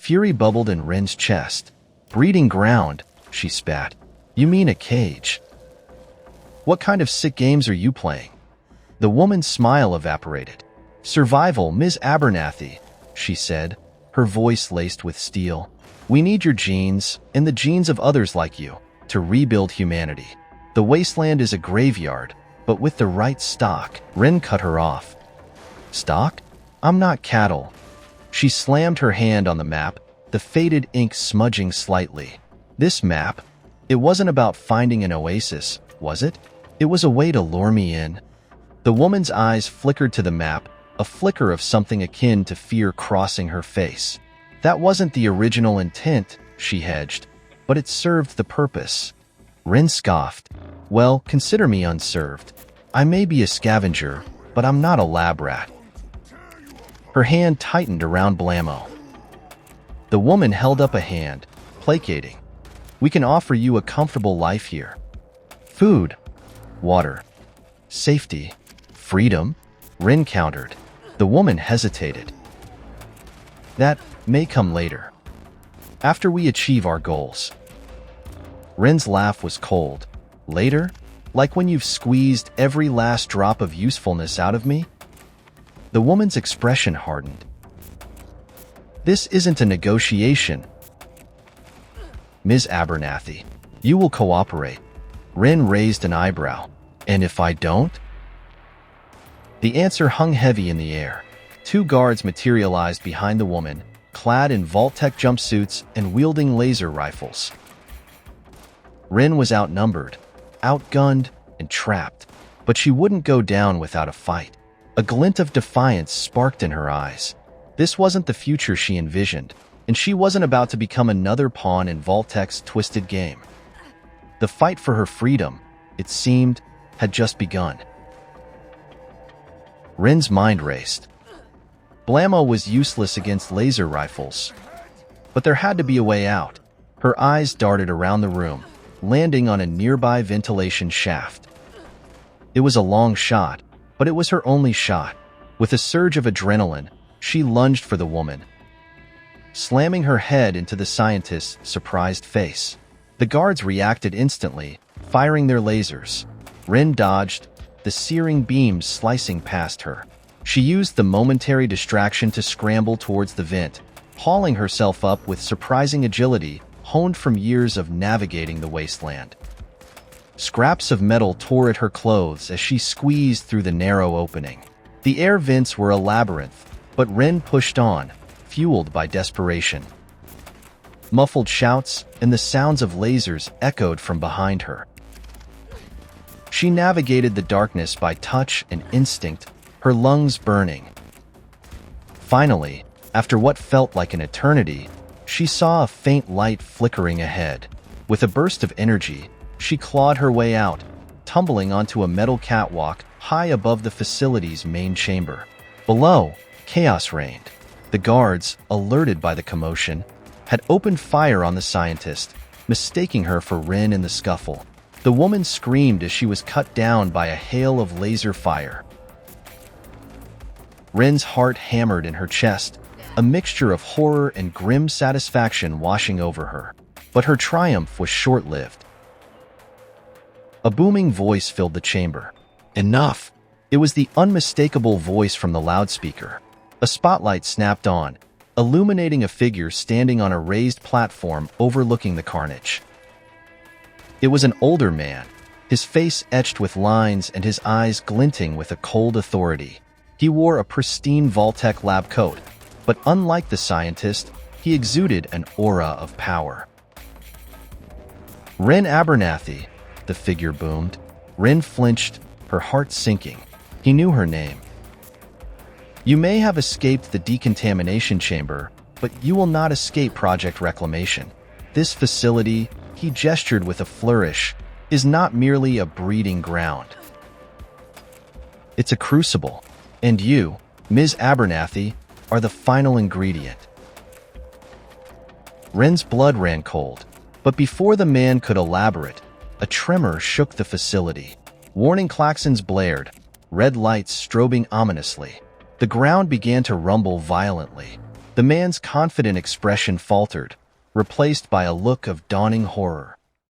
Fury bubbled in Wren's chest. "Breeding ground," she spat. "You mean a cage? What kind of sick games are you playing?" The woman's smile evaporated. "Survival, Ms. Abernathy," she said, her voice laced with steel. "We need your genes, and the genes of others like you, to rebuild humanity. The wasteland is a graveyard, but with the right stock." Wren cut her off. "Stock? I'm not cattle." She slammed her hand on the map, the faded ink smudging slightly. "This map, it wasn't about finding an oasis, was it? It was a way to lure me in." The woman's eyes flickered to the map, a flicker of something akin to fear crossing her face. "That wasn't the original intent," she hedged, "but it served the purpose." Wren scoffed. "Well, consider me unserved. I may be a scavenger, but I'm not a lab rat." Her hand tightened around Blammo. The woman held up a hand, placating. "We can offer you a comfortable life here. Food, water, safety, freedom," Wren countered. The woman hesitated. "That may come later, after we achieve our goals." Wren's laugh was cold. "Later? Like when you've squeezed every last drop of usefulness out of me?" The woman's expression hardened. "This isn't a negotiation, Ms. Abernathy. You will cooperate." Wren raised an eyebrow. "And if I don't?" The answer hung heavy in the air. Two guards materialized behind the woman, clad in Vault-Tec jumpsuits and wielding laser rifles. Wren was outnumbered, outgunned, and trapped, but she wouldn't go down without a fight. A glint of defiance sparked in her eyes. This wasn't the future she envisioned, and she wasn't about to become another pawn in Vault-Tec's twisted game. The fight for her freedom, it seemed, had just begun. Wren's mind raced. Blammo was useless against laser rifles, but there had to be a way out. Her eyes darted around the room, landing on a nearby ventilation shaft. It was a long shot, but it was her only shot. With a surge of adrenaline, she lunged for the woman, slamming her head into the scientist's surprised face. The guards reacted instantly, firing their lasers. Wren dodged, the searing beams slicing past her. She used the momentary distraction to scramble towards the vent, hauling herself up with surprising agility honed from years of navigating the wasteland. Scraps of metal tore at her clothes as she squeezed through the narrow opening. The air vents were a labyrinth, but Wren pushed on, fueled by desperation. Muffled shouts and the sounds of lasers echoed from behind her. She navigated the darkness by touch and instinct, her lungs burning. Finally, after what felt like an eternity, she saw a faint light flickering ahead. With a burst of energy, she clawed her way out, tumbling onto a metal catwalk high above the facility's main chamber. Below, chaos reigned. The guards, alerted by the commotion, had opened fire on the scientist, mistaking her for Wren in the scuffle. The woman screamed as she was cut down by a hail of laser fire. Wren's heart hammered in her chest, a mixture of horror and grim satisfaction washing over her. But her triumph was short-lived. A booming voice filled the chamber. "Enough!" It was the unmistakable voice from the loudspeaker. A spotlight snapped on, illuminating a figure standing on a raised platform overlooking the carnage. It was an older man, his face etched with lines and his eyes glinting with a cold authority. He wore a pristine Vault-Tec lab coat, but unlike the scientist, he exuded an aura of power. "Wren Abernathy," the figure boomed. Wren flinched, her heart sinking. He knew her name. "You may have escaped the decontamination chamber, but you will not escape Project Reclamation. This facility," he gestured with a flourish, "is not merely a breeding ground. It's a crucible, and you, Ms. Abernathy, are the final ingredient." Wren's blood ran cold, but before the man could elaborate, a tremor shook the facility. Warning klaxons blared, red lights strobing ominously. The ground began to rumble violently. The man's confident expression faltered, replaced by a look of dawning horror.